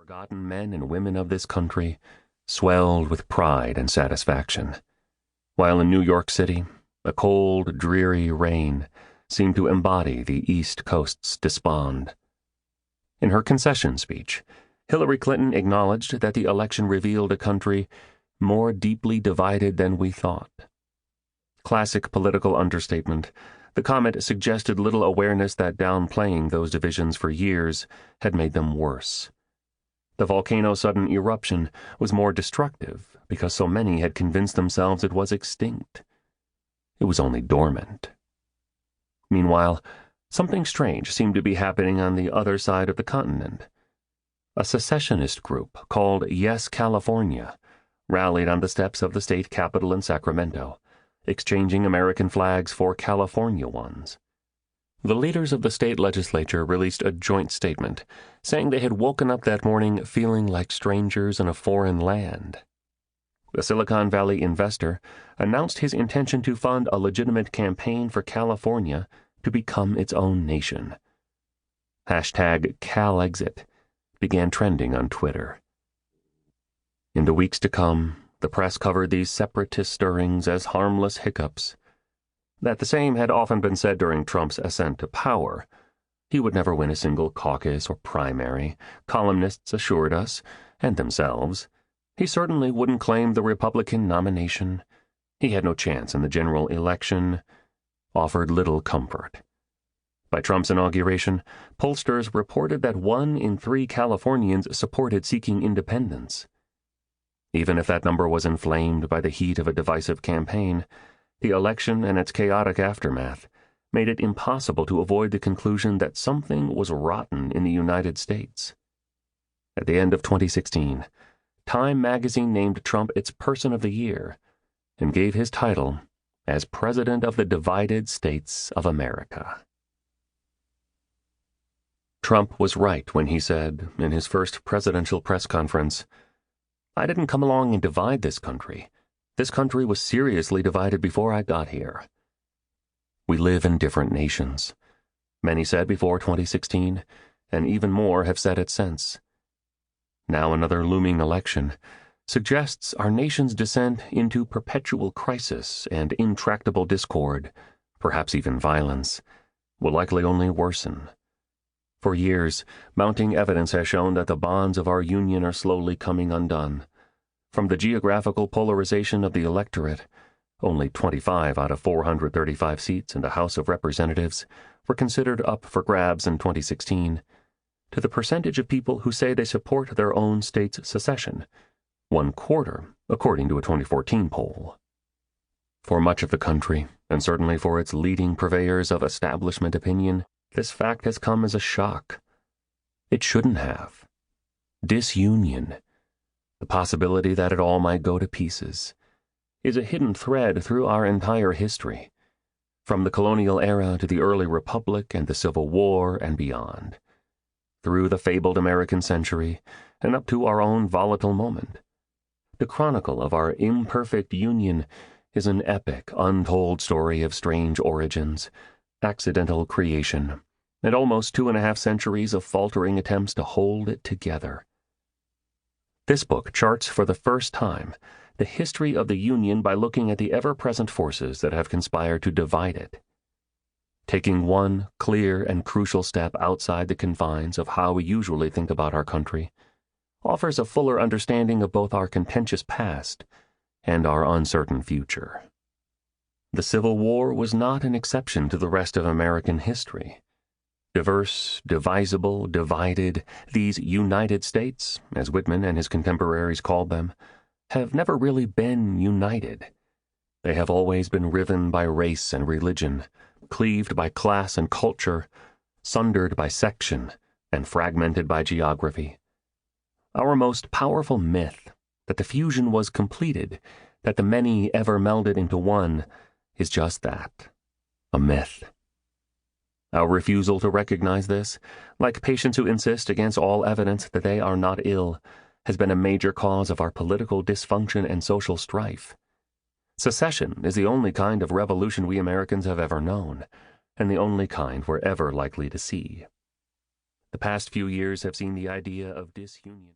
forgotten men and women of this country swelled with pride and satisfaction, while in New York City, a cold, dreary rain seemed to embody the East Coast's despond. In her concession speech, Hillary Clinton acknowledged that the election revealed a country more deeply divided than we thought. Classic political understatement, the comment suggested little awareness that downplaying those divisions for years had made them worse. The volcano's sudden eruption was more destructive because so many had convinced themselves it was extinct. It was only dormant. Meanwhile, something strange seemed to be happening on the other side of the continent. A secessionist group called Yes California rallied on the steps of the state capitol in Sacramento, exchanging American flags for California ones. The leaders of the state legislature released a joint statement, saying they had woken up that morning feeling like strangers in a foreign land. The Silicon Valley investor announced his intention to fund a legitimate campaign for California to become its own nation. #CalExit began trending on Twitter. In the weeks to come, the press covered these separatist stirrings as harmless hiccups. That the same had often been said during Trump's ascent to power. He would never win a single caucus or primary, columnists assured us, and themselves. He certainly wouldn't claim the Republican nomination. He had no chance in the general election. Offered little comfort. By Trump's inauguration, pollsters reported that 1 in 3 Californians supported seeking independence. Even if that number was inflamed by the heat of a divisive campaign, the election and its chaotic aftermath made it impossible to avoid the conclusion that something was rotten in the United States. At the end of 2016, Time magazine named Trump its Person of the Year and gave his title as President of the Divided States of America. Trump was right when he said, in his first presidential press conference, "I didn't come along and divide this country. This country was seriously divided before I got here." We live in different nations. Many said before 2016, and even more have said it since. Now another looming election suggests our nation's descent into perpetual crisis and intractable discord, perhaps even violence, will likely only worsen. For years, mounting evidence has shown that the bonds of our union are slowly coming undone. From the geographical polarization of the electorate, only 25 out of 435 seats in the House of Representatives were considered up for grabs in 2016, to the percentage of people who say they support their own state's secession, 1/4, according to a 2014 poll. For much of the country, and certainly for its leading purveyors of establishment opinion, this fact has come as a shock. It shouldn't have. Disunion, the possibility that it all might go to pieces, is a hidden thread through our entire history, from the colonial era to the early republic and the Civil War and beyond, through the fabled American century and up to our own volatile moment. The chronicle of our imperfect union is an epic, untold story of strange origins, accidental creation, and almost 2.5 centuries of faltering attempts to hold it together. This book charts for the first time the history of the Union by looking at the ever-present forces that have conspired to divide it. Taking one clear and crucial step outside the confines of how we usually think about our country offers a fuller understanding of both our contentious past and our uncertain future. The Civil War was not an exception to the rest of American history. Diverse, divisible, divided, these United States, as Whitman and his contemporaries called them, have never really been united. They have always been riven by race and religion, cleaved by class and culture, sundered by section, and fragmented by geography. Our most powerful myth, that the fusion was completed, that the many ever melded into one, is just that, a myth. Our refusal to recognize this, like patients who insist against all evidence that they are not ill, has been a major cause of our political dysfunction and social strife. Secession is the only kind of revolution we Americans have ever known, and the only kind we're ever likely to see. The past few years have seen the idea of disunion.